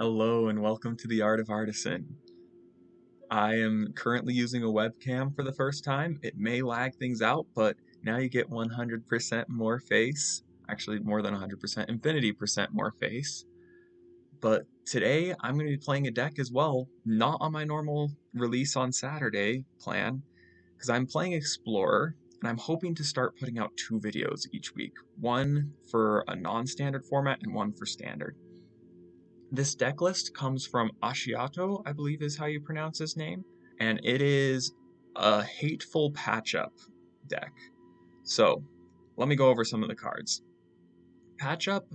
Hello and welcome to the Art of Artisan. I am currently using a webcam for the first time. It may lag things out, but now you get 100% more face. Actually, more than 100%, infinity% more face. But today, I'm going to be playing a deck as well, not on my normal release on Saturday plan, because I'm playing Explorer, and I'm hoping to start putting out 2 videos each week. One for a non-standard format and one for standard. This deck list comes from Ashiato, I believe is how you pronounce his name, and it is a Hateful patch-up deck. So, let me go over some of the cards. Patch-up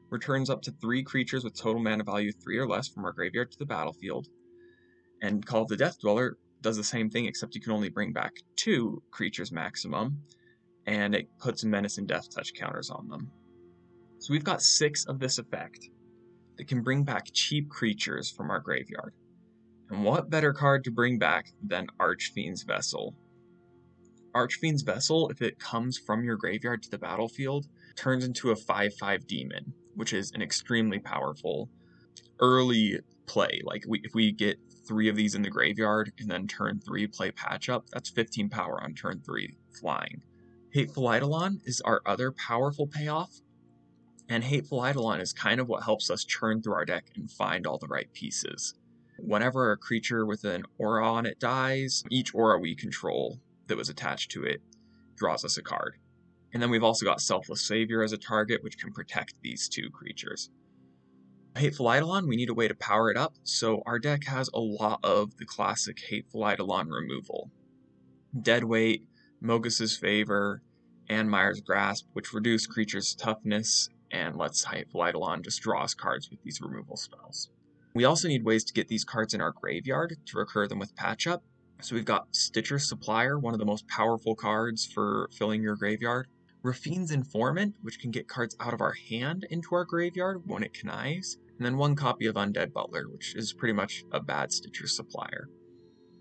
returns up to 3 creatures with total mana value 3 or less from our graveyard to the battlefield, and Call of the Death Dweller does the same thing except you can only bring back 2 creatures maximum, and it puts Menace and Death Touch counters on them. So we've got 6 of this effect that can bring back cheap creatures from our graveyard. And what better card to bring back than Archfiend's Vessel? Archfiend's Vessel, if it comes from your graveyard to the battlefield, turns into a 5/5 demon, which is an extremely powerful early play. Like if we get 3 of these in the graveyard and then turn 3 play patch up, that's 15 power on turn 3 flying. Hateful Eidolon is our other powerful payoff. And Hateful Eidolon is kind of what helps us churn through our deck and find all the right pieces. Whenever a creature with an aura on it dies, each aura we control that was attached to it draws us a card. And then we've also got Selfless Savior as a target, which can protect these 2 creatures. Hateful Eidolon, we need a way to power it up, so our deck has a lot of the classic Hateful Eidolon removal. Deadweight, Mogus's Favor, and Mire's Grasp, which reduce creatures' toughness and lets Hateful Eidolon just draw us cards with these removal spells. We also need ways to get these cards in our graveyard to recur them with patch up. So we've got Stitcher's Supplier, one of the most powerful cards for filling your graveyard. Rafine's Informant, which can get cards out of our hand into our graveyard when it connives. And then 1 copy of Undead Butler, which is pretty much a bad Stitcher's Supplier.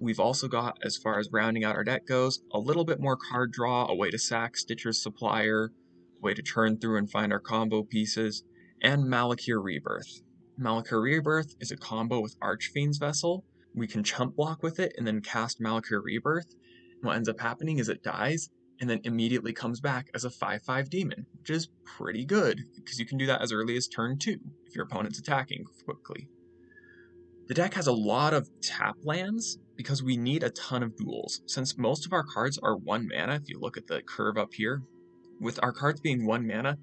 We've also got, as far as rounding out our deck goes, a little bit more card draw, a way to sack Stitcher's Supplier, way to churn through and find our combo pieces, and Malakir Rebirth. Malakir Rebirth is a combo with Archfiend's Vessel. We can chump block with it and then cast Malakir Rebirth. And what ends up happening is it dies and then immediately comes back as a 5/5 demon, which is pretty good because you can do that as early as turn 2 if your opponent's attacking quickly. The deck has a lot of tap lands because we need a ton of duels. Since most of our cards are 1 mana, if you look at the curve up here, with our cards being 1 mana,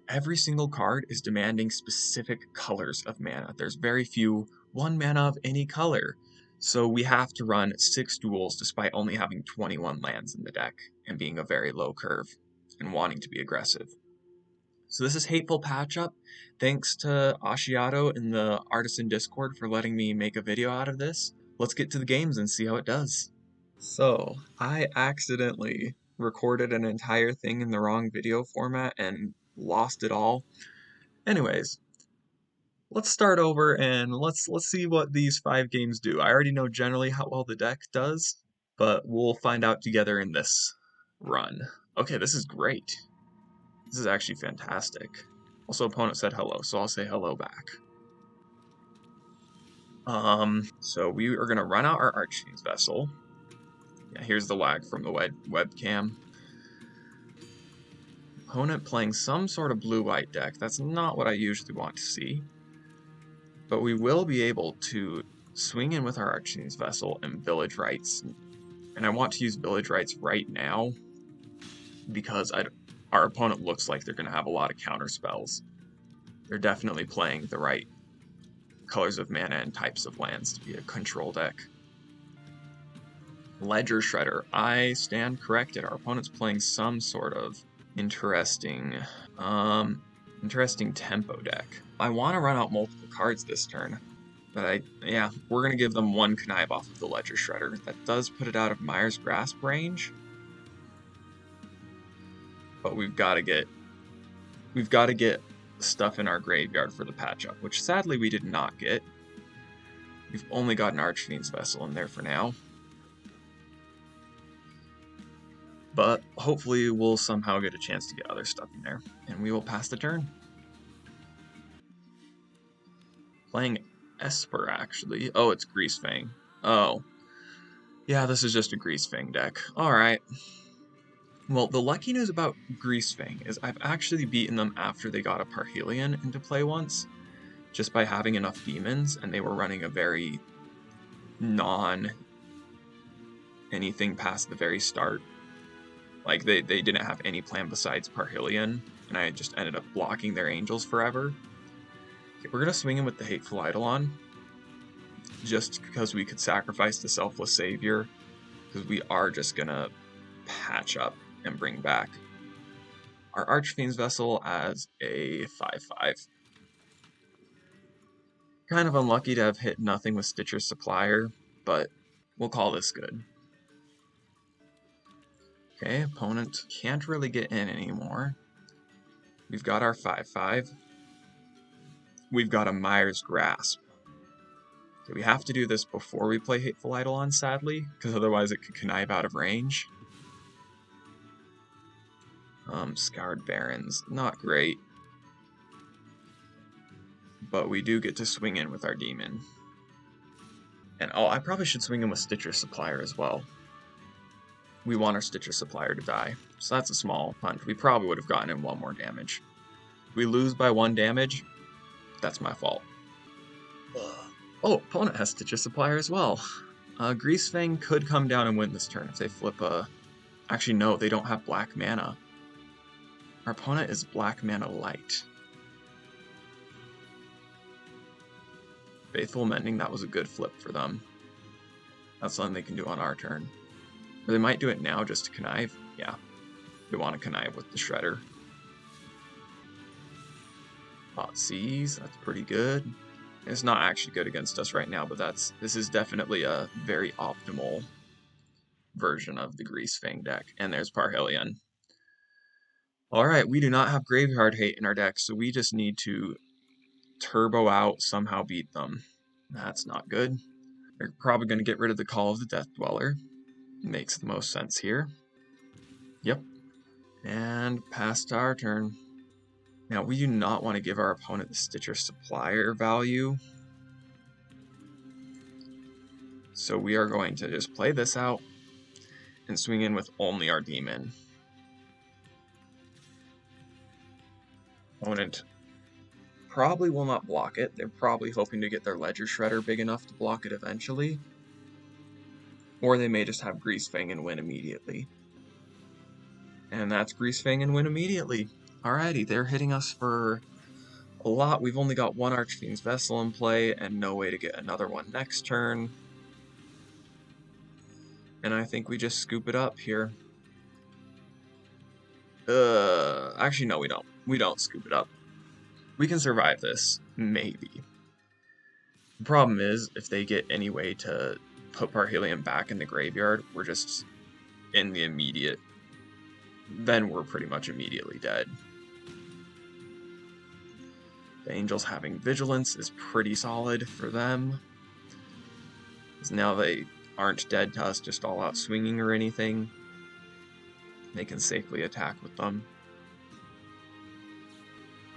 every single card is demanding specific colors of mana. There's very few 1 mana of any color. So we have to run 6 duels despite only having 21 lands in the deck and being a very low curve and wanting to be aggressive. So this is Hateful Patch-Up. Thanks to Ashiato in the Artisan Discord for letting me make a video out of this. Let's get to the games and see how it does. So, I accidentally recorded an entire thing in the wrong video format and lost it all. Anyways, let's start over and let's see what these 5 games do. I already know generally how well the deck does, but we'll find out together in this run. Okay, this is great. This is actually fantastic. Also, opponent said hello, so I'll say hello back. So we are gonna run out our Archfiend's Vessel. Yeah, here's the lag from the webcam. Opponent playing some sort of blue-white deck. That's not what I usually want to see. But we will be able to swing in with our Archfiend's Vessel and Village Rites. And I want to use Village Rites right now because our opponent looks like they're going to have a lot of counter spells. They're definitely playing the right colors of mana and types of lands to be a control deck. Ledger Shredder. I stand corrected. Our opponent's playing some sort of interesting tempo deck. I want to run out multiple cards this turn, but we're going to give them 1 connive off of the Ledger Shredder. That does put it out of Mire's Grasp range, but we've got to get stuff in our graveyard for the patch-up, which sadly we did not get. We've only got an Archfiend's Vessel in there for now. But hopefully we'll somehow get a chance to get other stuff in there, and we will pass the turn. Playing Esper, actually. Oh, it's Greasefang. Oh. Yeah, this is just a Greasefang deck. Alright. Well, the lucky news about Greasefang is I've actually beaten them after they got a Parhelion into play once, just by having enough demons, and they were running a very non-anything past the very start. Like, they didn't have any plan besides Parhelion, and I just ended up blocking their angels forever. Okay, we're gonna swing in with the Hateful Eidolon, just because we could sacrifice the Selfless Savior, because we are just gonna patch up and bring back our Archfiend's Vessel as a 5/5. Kind of unlucky to have hit nothing with Stitcher's Supplier, but we'll call this good. Okay, opponent can't really get in anymore. We've got our 5/5. We've got a Myers Grasp. Okay, we have to do this before we play Hateful Eidolon, sadly, because otherwise it could connive out of range. Scoured Barrens, not great. But we do get to swing in with our demon. And oh, I probably should swing in with Stitcher Supplier as well. We want our Stitcher Supplier to die, so that's a small punch. We probably would have gotten in 1 more damage. If we lose by 1 damage, that's my fault. Oh, opponent has Stitcher Supplier as well. Greasefang could come down and win this turn if they flip a... Actually, no, they don't have black mana. Our opponent is black mana light. Faithful Mending, that was a good flip for them. That's something they can do on our turn. Or they might do it now just to connive. Yeah, they want to connive with the Shredder. Thoughtseize, that's pretty good. It's not actually good against us right now, but this is definitely a very optimal version of the Greasefang deck. And there's Parhelion. Alright, we do not have Graveyard Hate in our deck, so we just need to turbo out, somehow beat them. That's not good. They're probably going to get rid of the Call of the Death Dweller. Makes the most sense here. Yep. And past our turn. Now, we do not want to give our opponent the Stitcher Supplier value. So we are going to just play this out and swing in with only our demon. Opponent probably will not block it. They're probably hoping to get their Ledger Shredder big enough to block it eventually. Or they may just have Greasefang and win immediately. And that's Greasefang and win immediately. Alrighty, they're hitting us for a lot. We've only got 1 Archfiend's Vessel in play and no way to get another one next turn. And I think we just scoop it up here. Actually, no, we don't. We don't scoop it up. We can survive this, maybe. The problem is, if they get any way to put Parhelion back in the graveyard, we're just in the immediate. Then we're pretty much immediately dead. The Angels having Vigilance is pretty solid for them. Because now they aren't dead to us just all out swinging or anything. They can safely attack with them.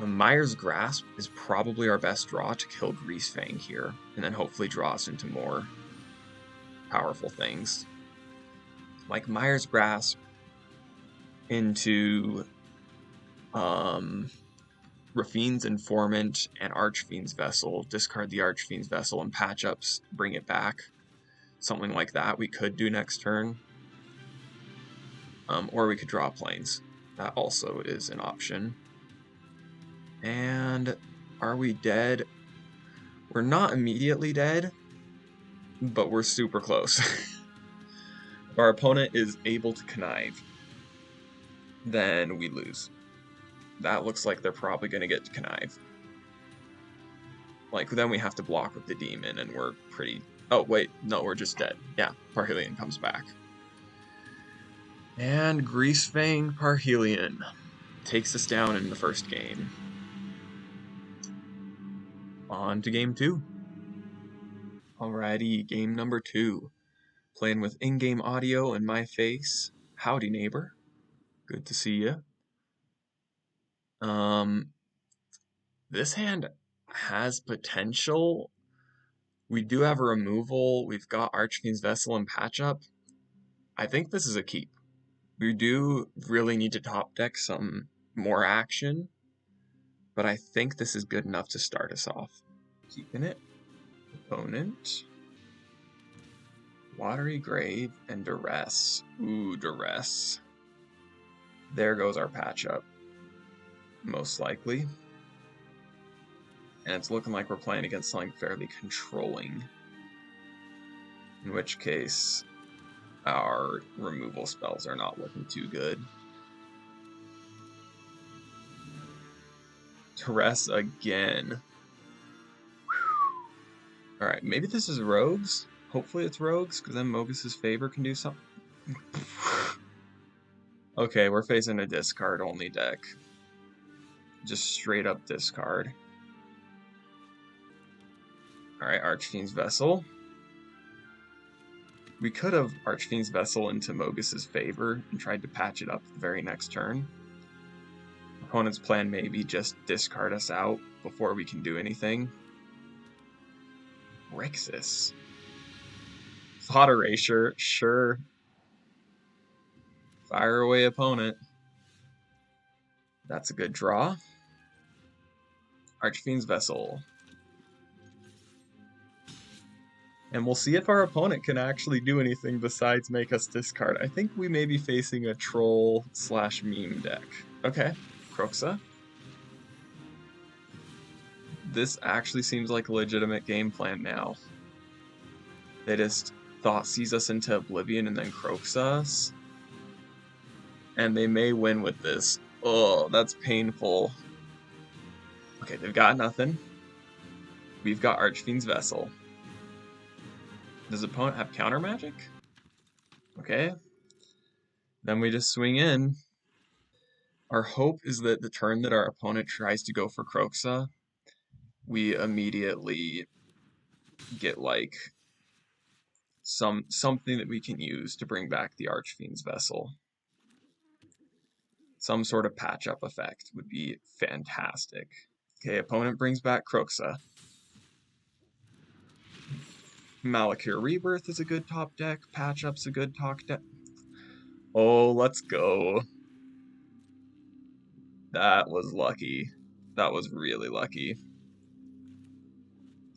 Myers Grasp is probably our best draw to kill Greasefang here, and then hopefully draw us into more powerful things. Like Myers Grasp into Rafine's Informant and Archfiend's Vessel, discard the Archfiend's Vessel and patch ups, bring it back. Something like that we could do next turn. Or we could draw planes. That also is an option. And are we dead? We're not immediately dead, but we're super close. If our opponent is able to connive, then we lose. That looks like they're probably going to get to connive. Like, then we have to block with the demon, and we're pretty... Oh, wait, no, we're just dead. Yeah, Parhelion comes back. And Greasefang Parhelion takes us down in the first game. On to game 2. Alrighty, game number 2. Playing with in-game audio and my face. Howdy, neighbor. Good to see you. This hand has potential, We do have a removal. We've got Archfiend's Vessel and Patch Up. I think this is a keep. We do really need to top deck some more action, but I think this is good enough to start us off. Keeping it. Opponent. Watery Grave and Duress. Ooh, Duress. There goes our patch up. Most likely. And it's looking like we're playing against something fairly controlling. In which case, our removal spells are not looking too good. Duress again. Alright, maybe this is Rogues? Hopefully it's Rogues, because then Mogus's Favor can do something. Okay, we're facing a discard-only deck. Just straight up discard. Alright, Archfiend's Vessel. We could have Archfiend's Vessel into Mogus's Favor and tried to patch it up the very next turn. Opponent's plan may be just discard us out before we can do anything. Rixis. Thought Erasure, sure. Fire away, opponent. That's a good draw. Archfiend's Vessel. And we'll see if our opponent can actually do anything besides make us discard. I think we may be facing a troll/meme deck. Okay, Kroxa. This actually seems like a legitimate game plan now. They just Thoughtseize us into Oblivion and then Kroxa us. And they may win with this. Oh, that's painful. Okay, they've got nothing. We've got Archfiend's Vessel. Does the opponent have counter magic? Okay. Then we just swing in. Our hope is that the turn that our opponent tries to go for Kroxa, we immediately get like something that we can use to bring back the Archfiend's Vessel. Some sort of patch-up effect would be fantastic. Okay, opponent brings back Kroxa. Malakir Rebirth is a good top deck. Patch-up's a good top deck. Oh, let's go. That was lucky. That was really lucky.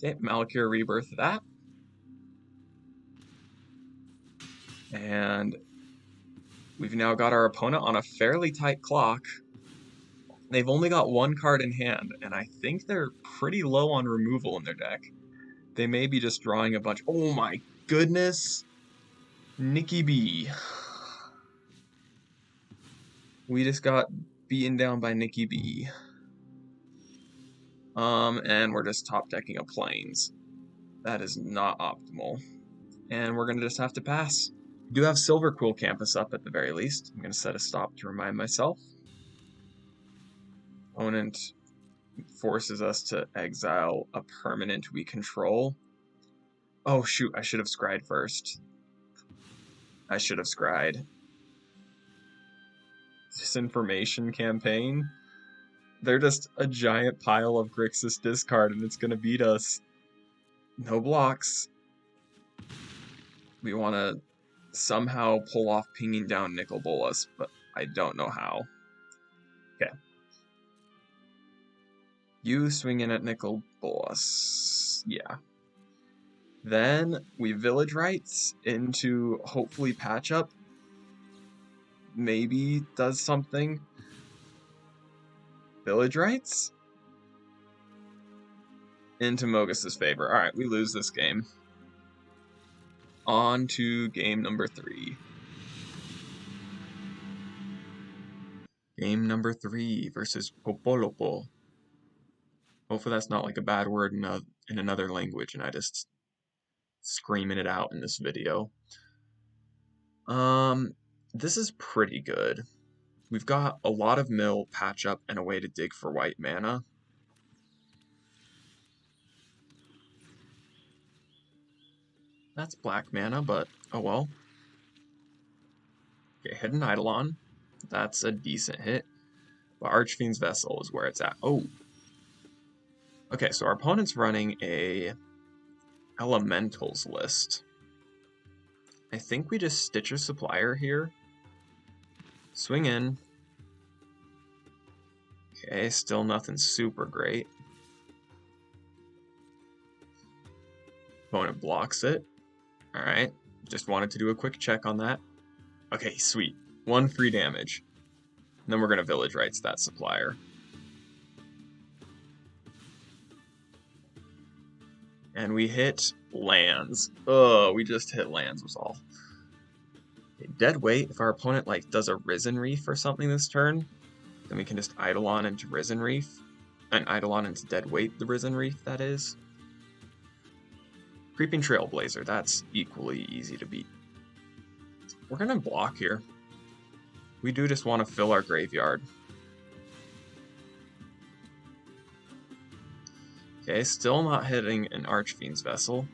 Okay, Malakir Rebirth that. And we've now got our opponent on a fairly tight clock. They've only got one card in hand, and I think they're pretty low on removal in their deck. They may be just drawing a bunch. Oh my goodness! Nikki B. We just got beaten down by Nikki B. And we're just top decking a Plains. That is not optimal. And we're gonna just have to pass. We do have Silver Quill Campus up at the very least. I'm gonna set a stop to remind myself. Opponent forces us to exile a permanent we control. Oh shoot, I should have scryed first. I should have scryed. Disinformation campaign. They're just a giant pile of Grixis discard and it's gonna beat us. No blocks. We want to somehow pull off pinging down Nicol Bolas, but I don't know how. Okay. You swing in at Nicol Bolas. Yeah. Then we Village Rites into hopefully patch up. Maybe does something. Village Rites into Mogus's Favor. Alright, we lose this game. On to game number 3. Game number 3 versus Popolopo. Hopefully that's not like a bad word in another language and I just screaming it out in this video. This is pretty good. We've got a lot of mill, patch up, and a way to dig for white mana. That's black mana, but oh well. Okay, Hidden Eidolon. That's a decent hit. But Archfiend's Vessel is where it's at. Oh. Okay, so our opponent's running a elementals list. I think we just Stitcher Supplier here. Swing in. Okay, still nothing super great. Opponent blocks it. Alright, just wanted to do a quick check on that. Okay, sweet. 1 free damage. And then we're going to Village Rites that supplier. And we hit lands. Oh, we just hit lands was all. Okay, dead weight, if our opponent like does a Risen Reef or something this turn, then we can just Eidolon into Risen Reef. And Eidolon into dead weight, the Risen Reef, that is. Creeping Trailblazer, that's equally easy to beat. We're going to block here. We do just want to fill our graveyard. Okay, still not hitting an Archfiend's Vessel.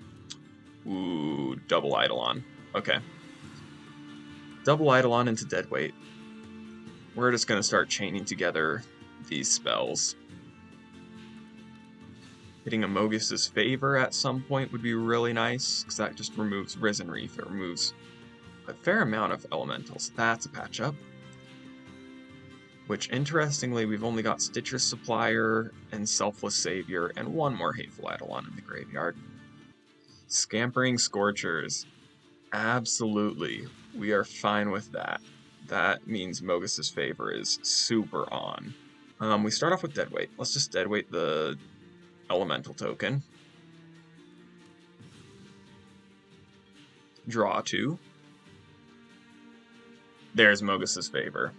Ooh, double Eidolon. Okay. Double Eidolon into Deadweight. We're just going to start chaining together these spells. Hitting a Mogus's Favor at some point would be really nice, because that just removes Risen Reef. It removes a fair amount of elementals. That's a patch up. Which, interestingly, we've only got Stitcher Supplier and Selfless Savior and 1 more Hateful Eidolon in the graveyard. Scampering Scorchers. Absolutely. We are fine with that. That means Mogus's Favor is super on. We start off with Deadweight. Let's just Deadweight the Elemental token. Draw 2. There's Mogus's Favor.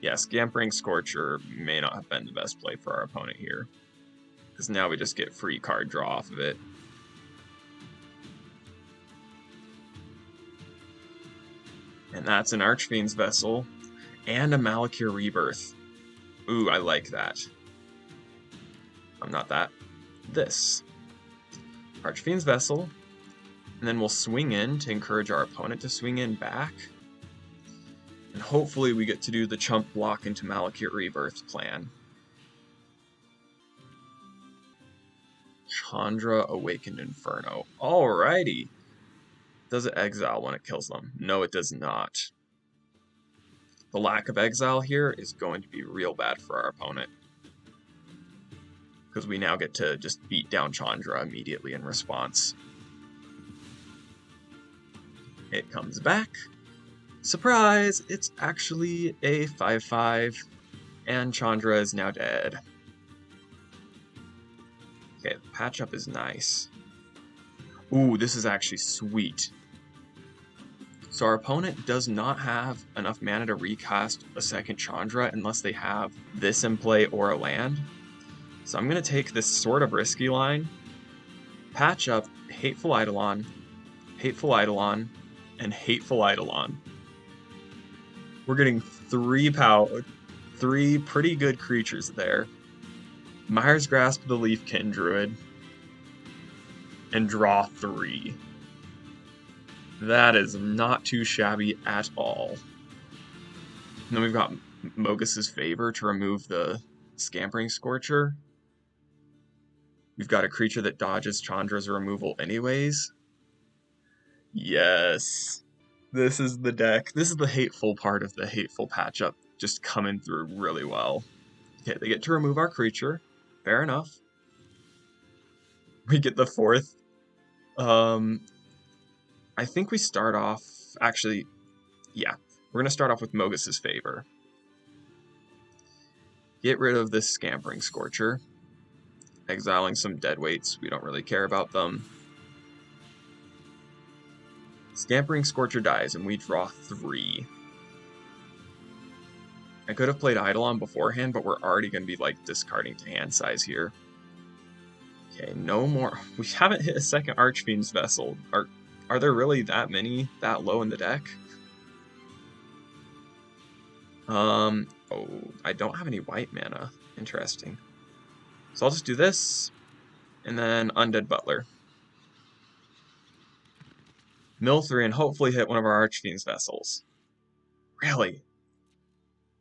Yeah, Scampering Scorcher may not have been the best play for our opponent here, because now we just get free card draw off of it. And that's an Archfiend's Vessel and a Malakir Rebirth. Ooh, I like that. I'm not that. This. Archfiend's Vessel, and then we'll swing in to encourage our opponent to swing in back. And hopefully we get to do the chump block into Malakir Rebirth plan. Chandra Awakened Inferno. Alrighty. Does it exile when it kills them? No, it does not. The lack of exile here is going to be real bad for our opponent, because we now get to just beat down Chandra immediately in response. It comes back. Surprise! It's actually a 5/5, and Chandra is now dead. Okay, the patch up is nice. Ooh, this is actually sweet. So our opponent does not have enough mana to recast a second Chandra unless they have this in play or a land. So I'm going to take this sort of risky line, patch up Hateful Eidolon, Hateful Eidolon, and Hateful Eidolon. We're getting 3 pretty good creatures there. Mire's Grasp of the Leafkin Druid, and draw 3. That is not too shabby at all. And then we've got Mogus's Favor to remove the Scampering Scorcher. We've got a creature that dodges Chandra's removal anyways. Yes. This is the deck. This is the Hateful part of the Hateful patchup, just coming through really well. Okay, they get to remove our creature. Fair enough. We get the 4th. I think we start off... Actually, yeah. We're going to start off with Mogus's Favor. Get rid of this Scampering Scorcher. Exiling some deadweights. We don't really care about them. Scampering Scorcher dies, and we draw 3. I could have played Eidolon beforehand, but we're already going to be like discarding to hand size here. Okay, no more. We haven't hit a second Archfiend's Vessel. Are there really that many that low in the deck? Oh, I don't have any white mana. Interesting. So I'll just do this, and then Undead Butler. Mill 3 and hopefully hit one of our Archfiend's Vessels. Really?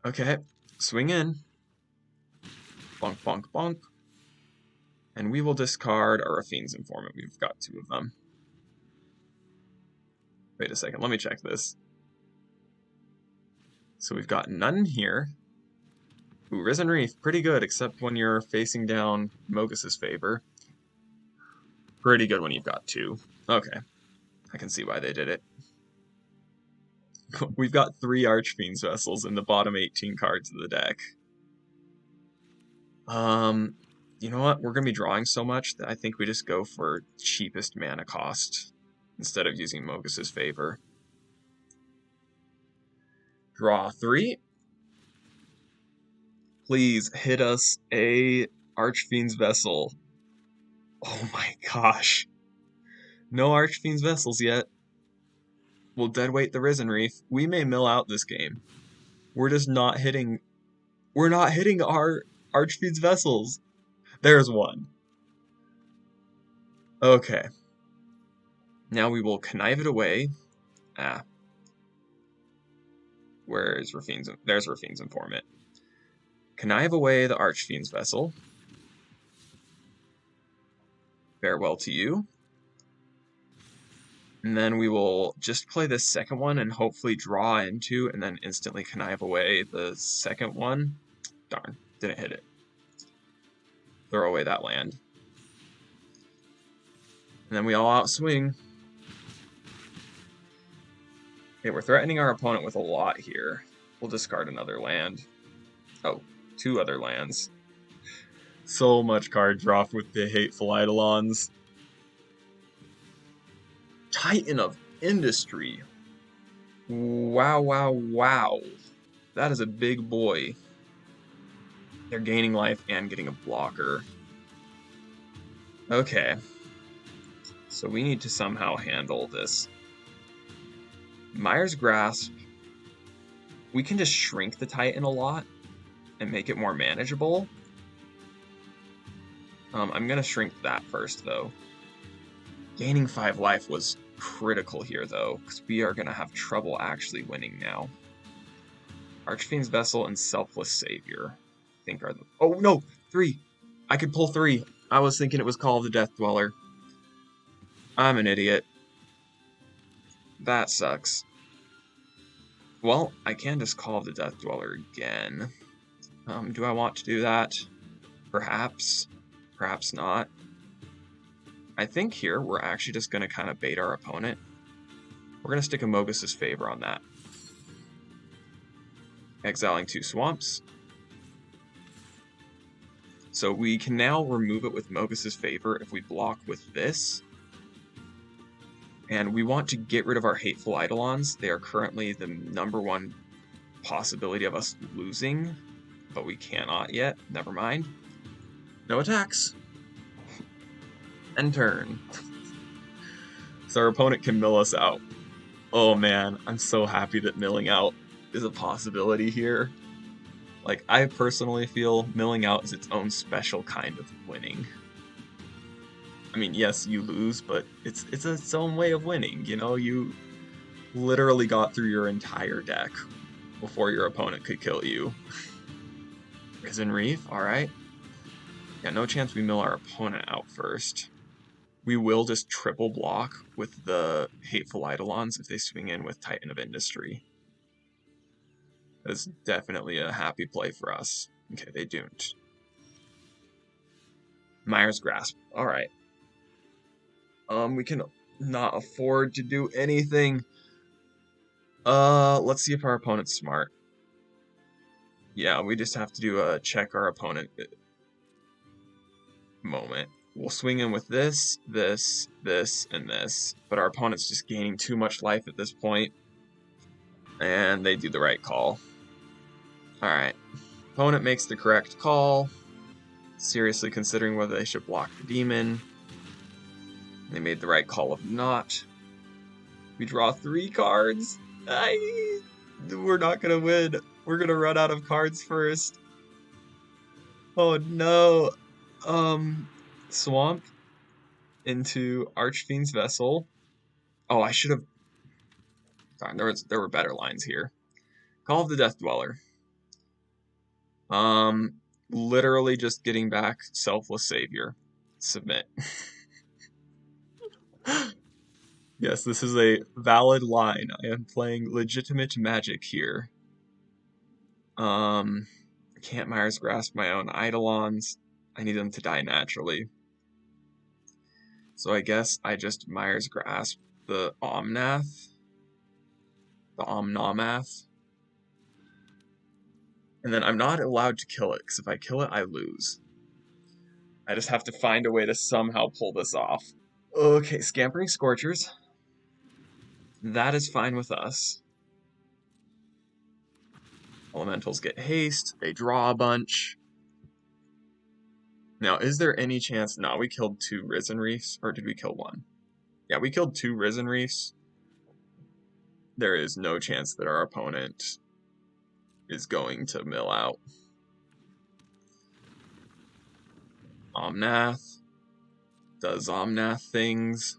Okay, swing in. Bonk, bonk, bonk. And we will discard our Raffine's Informant. We've got 2 of them. Wait a second, let me check this. So we've got none here. Ooh, Risen Reef, pretty good, except when you're facing down Mogus's favor. Pretty good when you've got 2. Okay, I can see why they did it. We've got 3 Archfiend's Vessels in the bottom 18 cards of the deck. You know what? We're going to be drawing so much that I think we just go for cheapest mana cost instead of using Mogus's favor. Draw 3. Please hit us a Archfiend's Vessel. Oh my gosh. No Archfiend's Vessels yet. We'll deadweight the Risen Reef. We may mill out this game. We're just not hitting... We're not hitting our Archfiend's Vessels. There's one. Okay. Now we will connive it away. Where is Raffine's? There's Raffine's Informant. Connive away the Archfiend's Vessel. Farewell to you. And then we will just play this second one and hopefully draw into and then instantly connive away the second one. Darn, didn't hit it. Throw away that land. And then we all outswing. Okay, we're threatening our opponent with a lot here. We'll discard another land. Oh, 2 other lands. So much card draw with the Hateful Eidolons. Titan of Industry. Wow, wow, wow. That is a big boy. They're gaining life and getting a blocker. Okay. So we need to somehow handle this. Mire's Grasp. We can just shrink the Titan a lot and make it more manageable. I'm going to shrink that first, though. Gaining 5 life was critical here, though, because we are going to have trouble actually winning now. Archfiend's Vessel and Selfless Savior, I think are the... Oh, no! 3! I could pull 3. I was thinking it was Call of the Death Dweller. I'm an idiot. That sucks. Well, I can just Call of the Death Dweller again. Do I want to do that? Perhaps. Perhaps not. I think here we're actually just going to kind of bait our opponent. We're going to stick a Mogus's favor on that. Exiling 2 swamps. So we can now remove it with Mogus's favor if we block with this. And we want to get rid of our Hateful Eidolons. They are currently the #1 possibility of us losing, but we cannot yet. Never mind. No attacks. End turn. So our opponent can mill us out. Oh man, I'm so happy that milling out is a possibility here. Like, I personally feel milling out is its own special kind of winning. I mean, yes, you lose, but it's its own way of winning, you know? You literally got through your entire deck before your opponent could kill you. Risen Reef, alright. Yeah, no chance we mill our opponent out first. We will just triple block with the Hateful Eidolons if they swing in with Titan of Industry. That's definitely a happy play for us. Okay, they don't. Mire's Grasp, alright. We can not afford to do anything. Let's see if our opponent's smart. Yeah, we just have to do a check our opponent moment. We'll swing in with this, this, this, and this, but our opponent's just gaining too much life at this point, and they do the right call. Alright, opponent makes the correct call, seriously considering whether they should block the demon. They made the right call of not. We draw 3 cards. We're not gonna win. We're gonna run out of cards first. Oh no. Swamp into Archfiend's Vessel. Oh, I should have... Darn, there were better lines here. Call of the Death Dweller. Literally just getting back Selfless Savior. Submit. Yes, this is a valid line. I am playing legitimate Magic here. Can't Myers Grasp my own Eidolons. I need them to die naturally. So I guess I just Myers Grasp the Omnath. The Omnomath. And then I'm not allowed to kill it, because if I kill it, I lose. I just have to find a way to somehow pull this off. Okay, Scampering Scorchers. That is fine with us. Elementals get haste, they draw a bunch. Now, is there any chance... No, we killed 2 Risen Reefs, or did we kill 1? Yeah, we killed 2 Risen Reefs. There is no chance that our opponent is going to mill out. Omnath does Omnath things.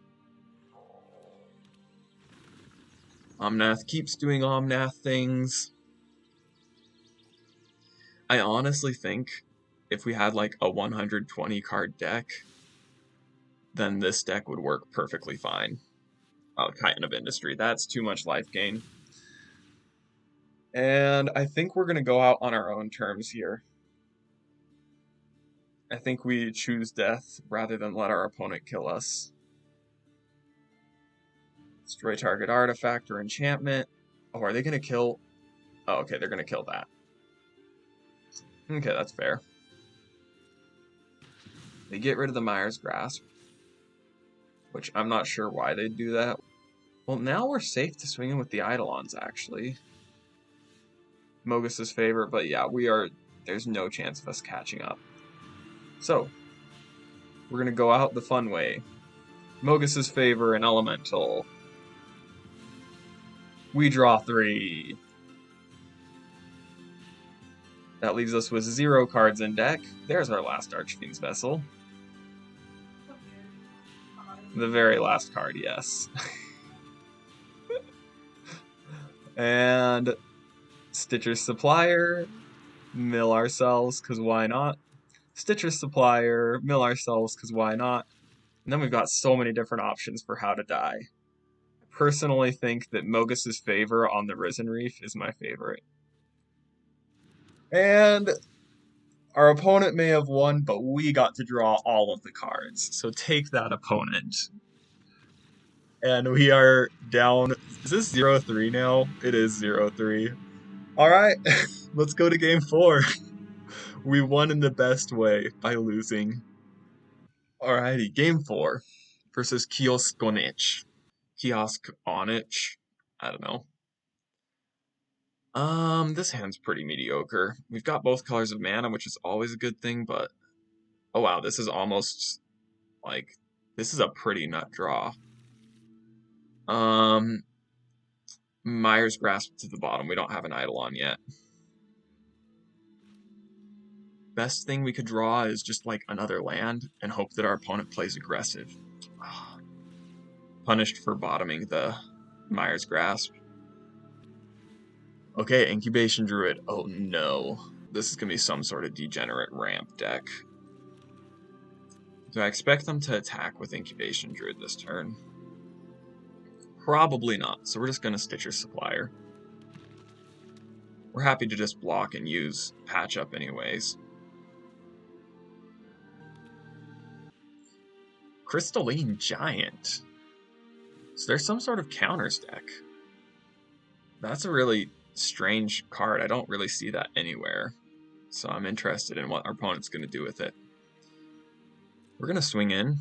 Omnath keeps doing Omnath things. I honestly think if we had like a 120 card deck, then this deck would work perfectly fine. Oh, Titan of Industry. That's too much life gain. And I think we're going to go out on our own terms here. I think we choose death rather than let our opponent kill us. Destroy target artifact or enchantment. Oh, are they going to kill... Oh, okay, they're going to kill that. Okay, that's fair. They get rid of the Myers Grasp, which I'm not sure why they'd do that. Well, now we're safe to swing in with the Eidolons, actually. Mogus's favor, but yeah, there's no chance of us catching up. So, we're going to go out the fun way. Mogus's favor and Elemental. We draw 3. That leaves us with 0 cards in deck. There's our last Archfiend's Vessel. The very last card, yes. And Stitcher's Supplier, mill ourselves, because why not? Stitcher's Supplier, mill ourselves, because why not? And then we've got so many different options for how to die. I personally think that Mogus's favor on the Risen Reef is my favorite. And our opponent may have won, but we got to draw all of the cards. So take that, opponent. And we are down... Is this 0-3 now? It is 0-3. Alright, let's go to game 4. We won in the best way by losing. Alrighty, game 4 versus Kiosk Onich. Kiosk Onich? I don't know. This hand's pretty mediocre. We've got both colors of mana, which is always a good thing, but... Oh wow, this is almost... like... This is a pretty nut draw. Myers Grasp to the bottom. We don't have an Eidolon yet. Best thing we could draw is just like another land and hope that our opponent plays aggressive. Punished for bottoming the Myers Grasp. Okay, Incubation Druid. Oh no. This is going to be some sort of degenerate ramp deck. Do I expect them to attack with Incubation Druid this turn? Probably not, so we're just going to Stitcher's Supplier. We're happy to just block and use Patch Up anyways. Crystalline Giant. So there's some sort of counters deck. That's a really strange card. I don't really see that anywhere. So I'm interested in what our opponent's going to do with it. We're going to swing in,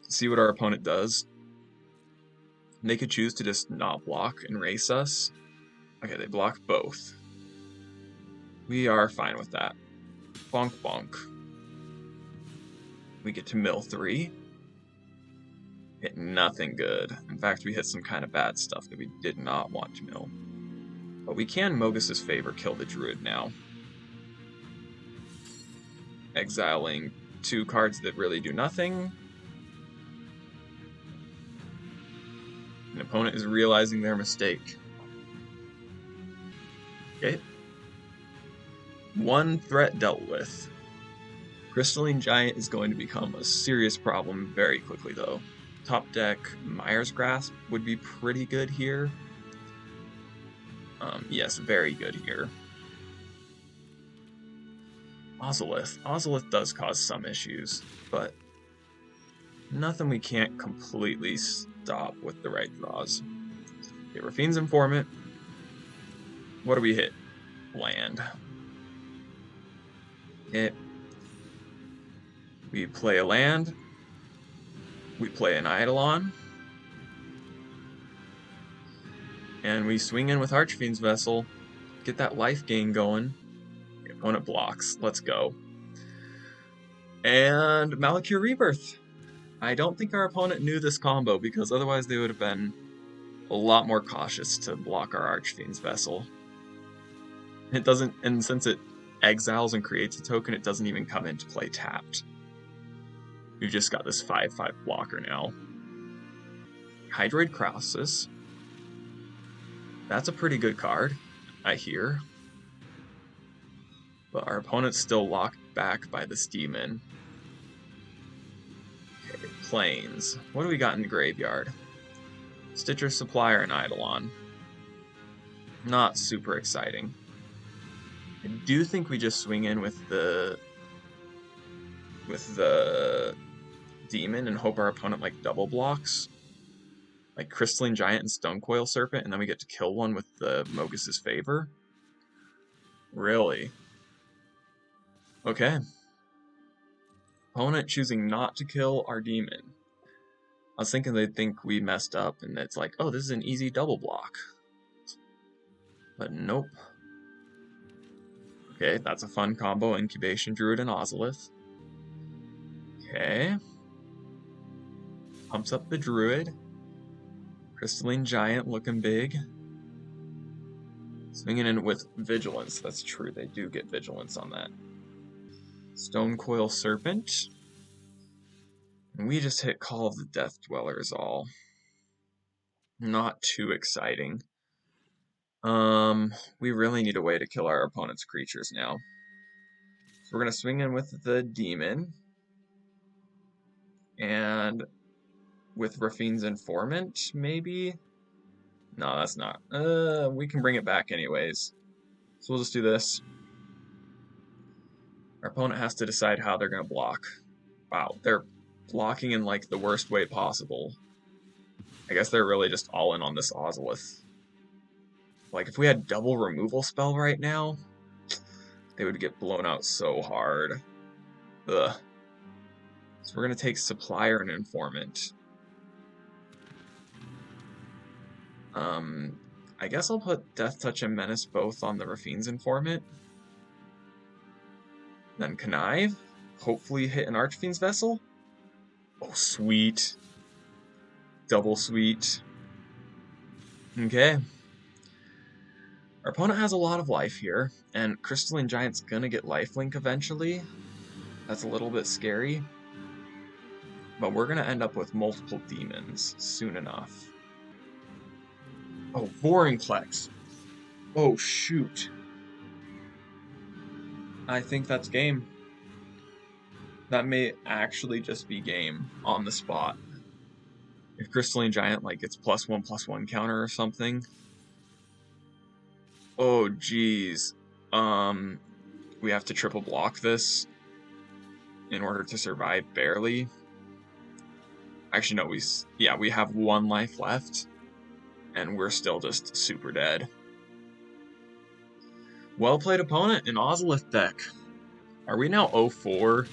see what our opponent does. They could choose to just not block and race us. Okay, they block both. We are fine with that. Bonk bonk. We get to mill 3. Hit nothing good. In fact, we hit some kind of bad stuff that we did not want to mill. But we can Mogus's favor kill the Druid now. Exiling 2 cards that really do nothing. An opponent is realizing their mistake. Okay. 1 threat dealt with. Crystalline Giant is going to become a serious problem very quickly, though. Top deck Mire's Grasp would be pretty good here. Yes, very good here. Ozolith. Ozolith does cause some issues, but nothing we can't completely stop with the right draws. Okay, Rafine's Informant. What do we hit? Land. Okay. We play a land. We play an Eidolon. And we swing in with Archfiend's Vessel. Get that life gain going. The opponent blocks. Let's go. And Malakir Rebirth. I don't think our opponent knew this combo, because otherwise they would have been a lot more cautious to block our Archfiend's Vessel. It doesn't, and since it exiles and creates a token, it doesn't even come into play tapped. We've just got this 5/5 blocker now. Hydroid Crassus. That's a pretty good card, I hear. But our opponent's still locked back by this demon. Okay, Plains. What do we got in the graveyard? Stitcher Supplier and Eidolon. Not super exciting. I do think we just swing in with the demon and hope our opponent like double blocks. Like Crystalline Giant and Stonecoil Serpent, and then we get to kill one with the Mogus's Favor? Really? Okay. Opponent choosing not to kill our demon. I was thinking they'd think we messed up, and it's like, oh, this is an easy double block. But nope. Okay, that's a fun combo, Incubation Druid and Ozolith. Okay. Pumps up the Druid. Crystalline Giant looking big. Swinging in with Vigilance. That's true, they do get Vigilance on that. Stonecoil Serpent. And we just hit Call of the Death Dwellers all. Not too exciting. We really need a way to kill our opponent's creatures now. So we're going to swing in with the Demon. And with Rafine's Informant, maybe? No, that's not. We can bring it back anyways. So we'll just do this. Our opponent has to decide how they're going to block. Wow, they're blocking in like the worst way possible. I guess they're really just all in on this Ozolith. Like if we had double removal spell right now, they would get blown out so hard. Ugh. So we're going to take Supplier and Informant. I guess I'll put Death Touch and Menace both on the Rafine's Informant. Then Connive. Hopefully hit an Archfiend's Vessel. Oh, sweet. Double sweet. Okay. Our opponent has a lot of life here, and Crystalline Giant's gonna get lifelink eventually. That's a little bit scary. But we're gonna end up with multiple demons soon enough. Oh, Vorinclex. Oh, shoot. I think that's game. That may actually just be game on the spot. If Crystalline Giant like gets +1/+1 counter or something. Oh, geez. We have to triple block this in order to survive barely. Actually, no, we have 1 life left. And we're still just super dead. Well played opponent in Ozolith deck. Are we now 0-4?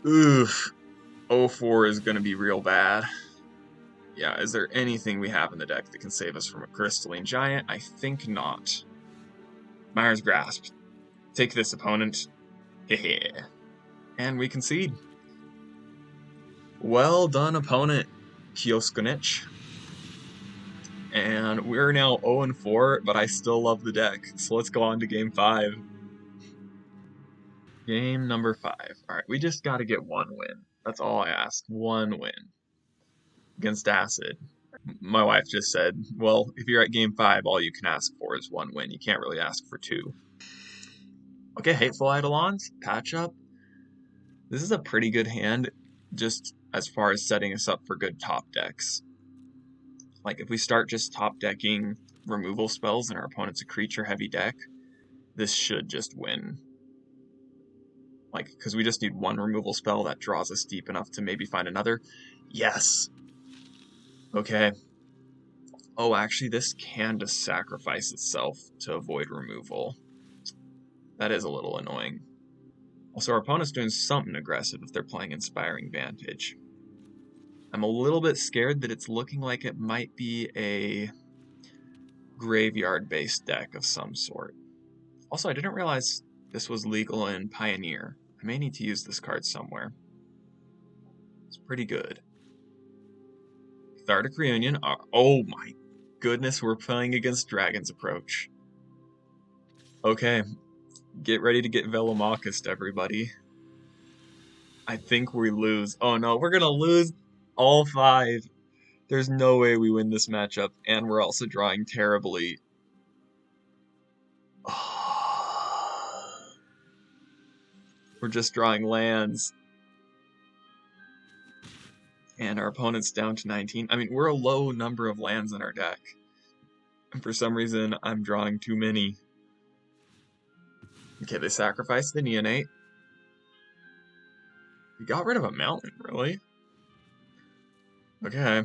Oof. 0-4 is going to be real bad. Yeah, is there anything we have in the deck that can save us from a Crystalline Giant? I think not. Mire's Grasp. Take this, opponent. Hehe. And we concede. Well done, opponent, Kioskonich. And we're now 0-4, but I still love the deck. So let's go on to game 5. Game number 5. Alright, we just gotta get 1 win. That's all I ask. 1 win. Against Acid. My wife just said, well, if you're at game 5, all you can ask for is 1 win. You can't really ask for 2. Okay, Hateful Eidolons, patch up. This is a pretty good hand, just as far as setting us up for good top decks. Like, if we start just top decking removal spells and our opponent's a creature-heavy deck, this should just win. Like, because we just need one removal spell that draws us deep enough to maybe find another. Yes! Okay. Oh, actually, this can just sacrifice itself to avoid removal. That is a little annoying. Also, our opponent's doing something aggressive if they're playing Inspiring Vantage. I'm a little bit scared that it's looking like it might be a graveyard-based deck of some sort. Also, I didn't realize this was legal in Pioneer. I may need to use this card somewhere. It's pretty good. Cathartic Reunion. Oh my goodness, we're playing against Dragon's Approach. Okay, get ready to get Velomachus, everybody. I think we lose. Oh no, we're gonna lose all 5. There's no way we win this matchup, and we're also drawing terribly. We're just drawing lands. And our opponent's down to 19. I mean, we're a low number of lands in our deck. And for some reason, I'm drawing too many. Okay, they sacrificed the Neonate. We got rid of a mountain, really? Okay.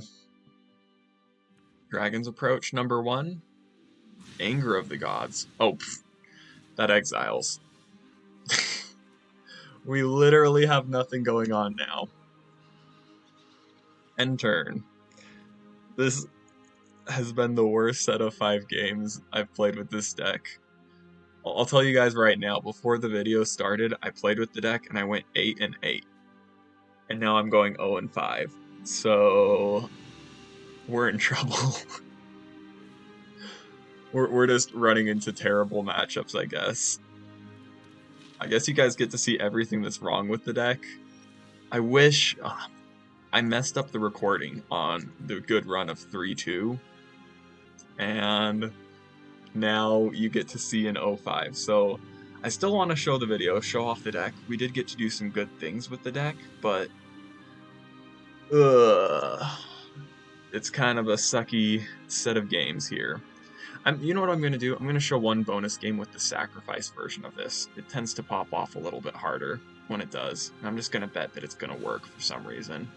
Dragon's Approach, number 1. Anger of the Gods. Oh, that exiles. We literally have nothing going on now. End turn. This has been the worst set of 5 games I've played with this deck. I'll tell you guys right now, before the video started, I played with the deck and I went 8-8. And now I'm going 0-5. So we're in trouble. We're just running into terrible matchups, I guess. I guess you guys get to see everything that's wrong with the deck. I wish I messed up the recording on the good run of 3-2. And now you get to see an 0-5. So I still want to show the video, show off the deck. We did get to do some good things with the deck, but it's kind of a sucky set of games here. You know what I'm going to do? I'm going to show one bonus game with the sacrifice version of this. It tends to pop off a little bit harder when it does. And I'm just going to bet that it's going to work for some reason.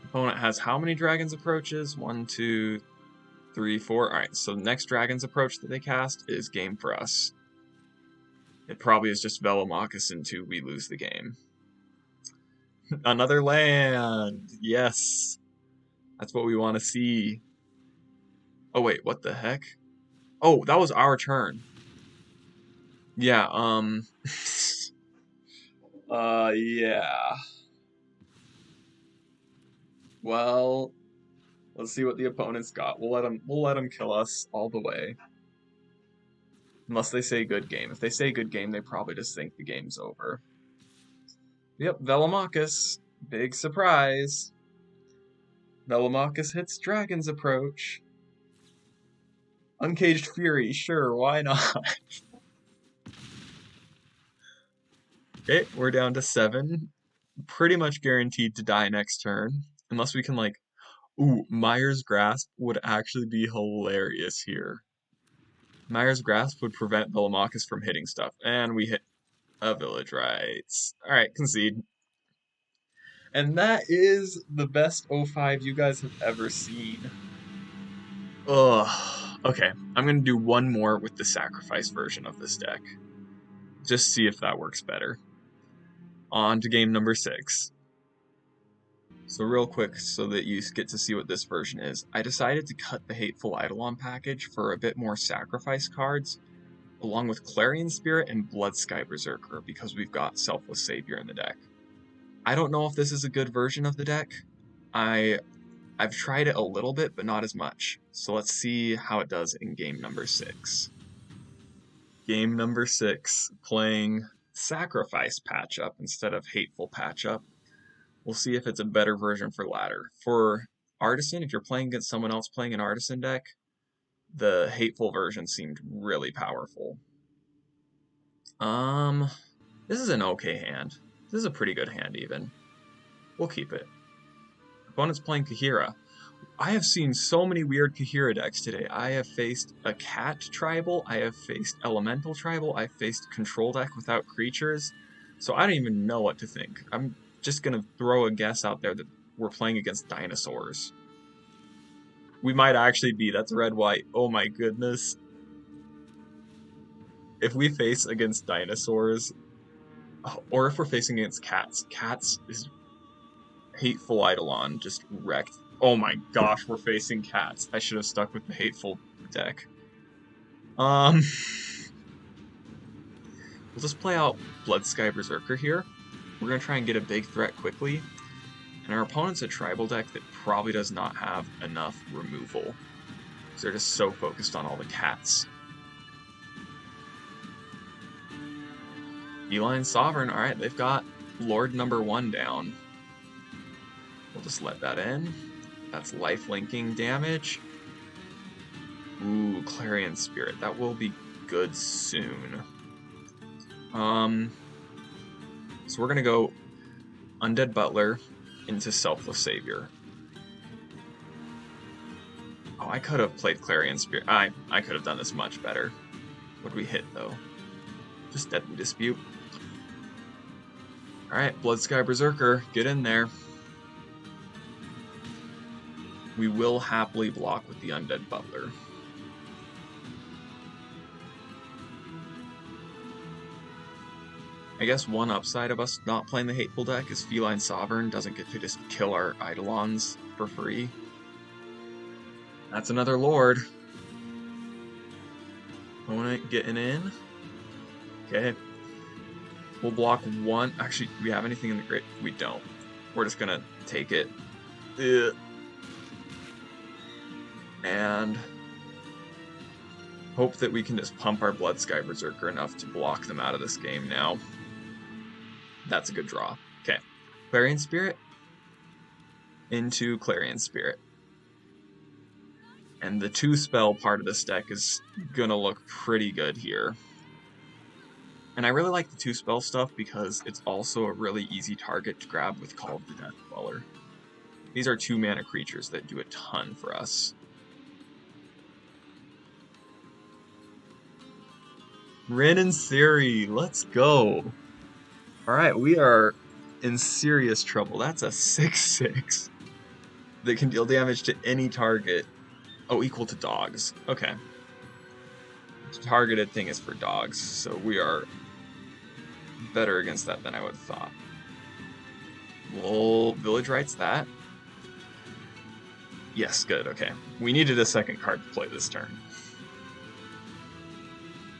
Opponent has how many Dragon's Approaches? 1, 2, 3, 4. Alright, so the next Dragon's Approach that they cast is game for us. It probably is just Velomachus until we lose the game. Another land! Yes! That's what we want to see. Oh wait, what the heck? Oh, that was our turn. Yeah, yeah. Well, let's see what the opponent's got. We'll let them kill us all the way. Unless they say good game. If they say good game, they probably just think the game's over. Yep, Velomachus. Big surprise. Velomachus hits Dragon's Approach. Uncaged Fury, sure, why not? Okay, we're down to 7. Pretty much guaranteed to die next turn. Unless we can, like... Ooh, Mire's Grasp would actually be hilarious here. Mire's Grasp would prevent Velomachus from hitting stuff. And we hit a Village Rites. Alright, concede. And that is the best 0-5 you guys have ever seen. Ugh. Okay, I'm going to do one more with the sacrifice version of this deck. Just see if that works better. On to game number 6. So real quick, so that you get to see what this version is, I decided to cut the Hateful Eidolon package for a bit more sacrifice cards, along with Clarion Spirit and Bloodsky Berserker, because we've got Selfless Savior in the deck. I don't know if this is a good version of the deck. I've tried it a little bit, but not as much. So let's see how it does in game number 6. Game number 6, playing Sacrifice Patchup instead of Hateful Patchup. We'll see if it's a better version for ladder. For Artisan, if you're playing against someone else playing an Artisan deck, the Hateful version seemed really powerful. This is an okay hand. This is a pretty good hand, even. We'll keep it. Opponent's playing Kahira. I have seen so many weird Kahira decks today. I have faced a cat tribal, I have faced elemental tribal, I've faced control deck without creatures, so I don't even know what to think. I'm just gonna throw a guess out there that we're playing against dinosaurs. We might actually be. That's red-white. Oh my goodness. If we face against dinosaurs, or if we're facing against cats, cats is Hateful Eidolon just wrecked. Oh my gosh, we're facing cats. I should have stuck with the Hateful deck. We'll just play out Bloodsky Berserker here. We're going to try and get a big threat quickly. And our opponent's a tribal deck that probably does not have enough removal, because they're just so focused on all the cats. Feline Sovereign, alright, they've got Lord number 1 down. We'll just let that in. That's life-linking damage. Ooh, Clarion Spirit. That will be good soon. So we're gonna go Undead Butler into Selfless Savior. Oh, I could have played Clarion Spirit. I could have done this much better. What did we hit, though? Just Deadly Dispute. Alright, Bloodsky Berserker, get in there. We will happily block with the Undead Butler. I guess one upside of us not playing the Hateful deck is Feline Sovereign doesn't get to just kill our Eidolons for free. That's another Lord. Opponent getting in. Okay. We'll block one. Actually, do we have anything in the grave? We don't. We're just gonna take it. Ugh. And hope that we can just pump our Bloodsky Berserker enough to block them out of this game now. That's a good draw. Okay. Clarion Spirit into Clarion Spirit. And the 2-spell part of this deck is gonna look pretty good here. And I really like the 2-spell stuff because it's also a really easy target to grab with Call of the Death Dweller. These are 2-mana creatures that do a ton for us. Rin and Siri, let's go. Alright, we are in serious trouble. That's a 6/6 that can deal damage to any target. Oh, equal to dogs. Okay. The targeted thing is for dogs, so we are better against that than I would have thought. We'll Village Rites that. Yes, good, okay. We needed a second card to play this turn.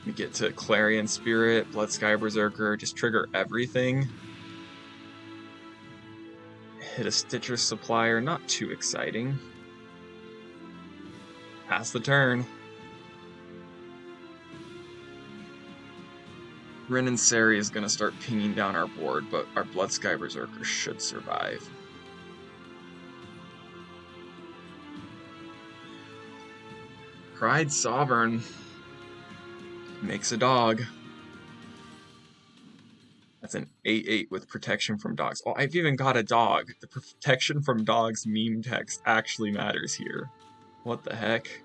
We get to Clarion Spirit, Bloodsky Berserker, just trigger everything. Hit a Stitcher Supplier, not too exciting. Pass the turn. Rin and Sari is going to start pinging down our board, but our Bloodsky Berserker should survive. Pride Sovereign makes a dog. That's an 8/8 with protection from dogs. Oh, I've even got a dog. The protection from dogs meme text actually matters here. What the heck?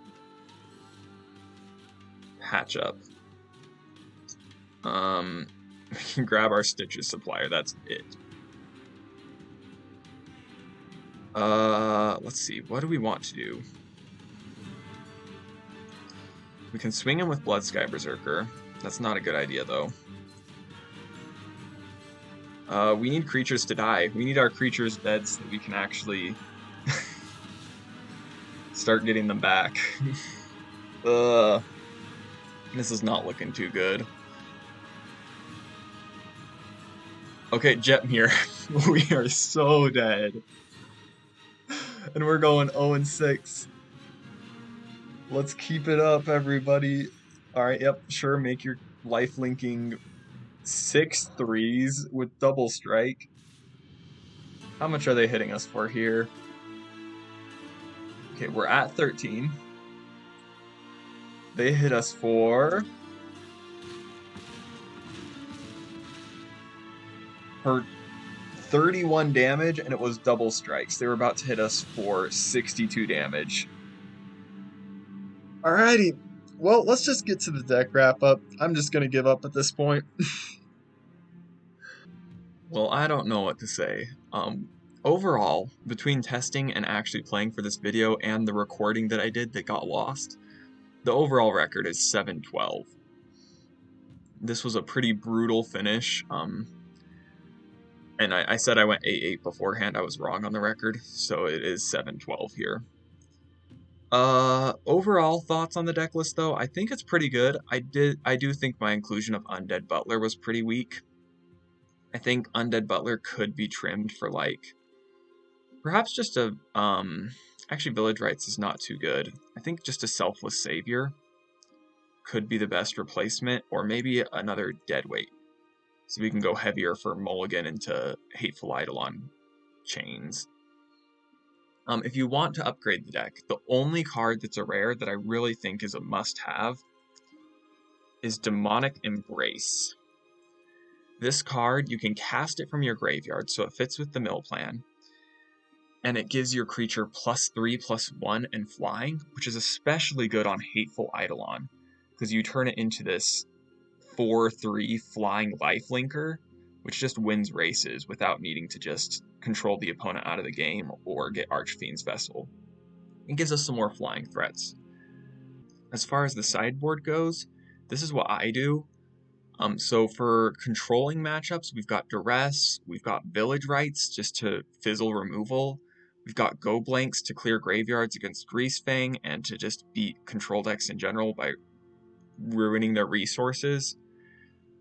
Hatch up. We can grab our Stitches Supplier, that's it. Let's see, what do we want to do? We can swing him with Bloodsky Berserker. That's not a good idea, though. We need creatures to die. We need our creatures dead so that we can actually start getting them back. This is not looking too good. Okay, Jetmir. We are so dead. And we're going 0-6. Let's keep it up, everybody. Alright, yep, sure, make your life-linking 6/3s with double strike. How much are they hitting us for here? Okay, we're at 13. They hit us for for 31 damage, and it was double strikes. They were about to hit us for 62 damage. Alrighty, well, let's just get to the deck wrap up. I'm just gonna give up at this point. Well, I don't know what to say. Overall, between testing and actually playing for this video and the recording that I did that got lost, the overall record is 7-12. This was a pretty brutal finish. And I said I went 8-8 beforehand. I was wrong on the record, so it is 7-12 here. Overall thoughts on the deck list though, I think it's pretty good. I do think my inclusion of Undead Butler was pretty weak. I think Undead Butler could be trimmed for like perhaps just a actually Village Rites is not too good. I think just a Selfless Savior could be the best replacement, or maybe another Deadweight. So we can go heavier for Mulligan into Hateful Eidolon chains. If you want to upgrade the deck, the only card that's a rare that I really think is a must-have is Demonic Embrace. This card, you can cast it from your graveyard, so it fits with the mill plan, and it gives your creature +3/+1 and flying, which is especially good on Hateful Eidolon, because you turn it into this 4/3 flying lifelinker, which just wins races without needing to just control the opponent out of the game or get Archfiend's Vessel. It gives us some more flying threats. As far as the sideboard goes, this is what I do. So for controlling matchups, we've got Duress, we've got Village Rites just to fizzle removal, we've got Go Blanks to clear graveyards against Greasefang and to just beat control decks in general by ruining their resources.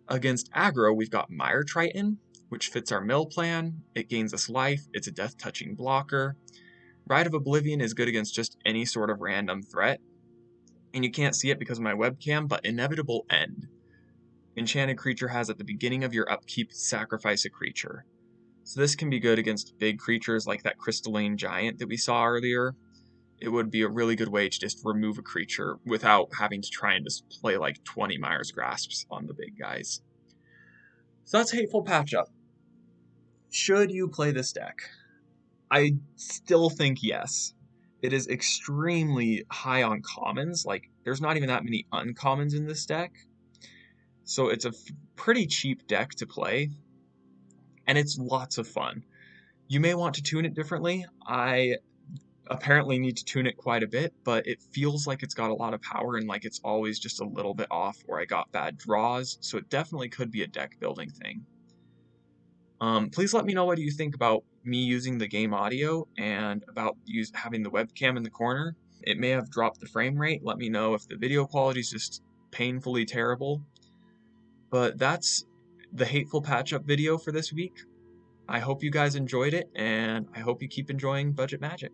Against aggro, we've got Mire Triton, which fits our mill plan. It gains us life, it's a death-touching blocker. Rite of Oblivion is good against just any sort of random threat. And you can't see it because of my webcam, but Inevitable End. Enchanted creature has at the beginning of your upkeep, sacrifice a creature. So this can be good against big creatures like that Crystalline Giant that we saw earlier. It would be a really good way to just remove a creature without having to try and just play like 20 Mire's Grasps on the big guys. So that's Hateful Patchup. Should you play this deck? I still think yes. It is extremely high on commons, like there's not even that many uncommons in this deck. So it's a pretty cheap deck to play, and it's lots of fun. You may want to tune it differently. I apparently need to tune it quite a bit, but it feels like it's got a lot of power and like it's always just a little bit off or I got bad draws, so it definitely could be a deck building thing. Please let me know what you think about me using the game audio and about having the webcam in the corner. It may have dropped the frame rate. Let me know if the video quality is just painfully terrible. But that's the Hateful Patchup video for this week. I hope you guys enjoyed it, and I hope you keep enjoying Budget Magic.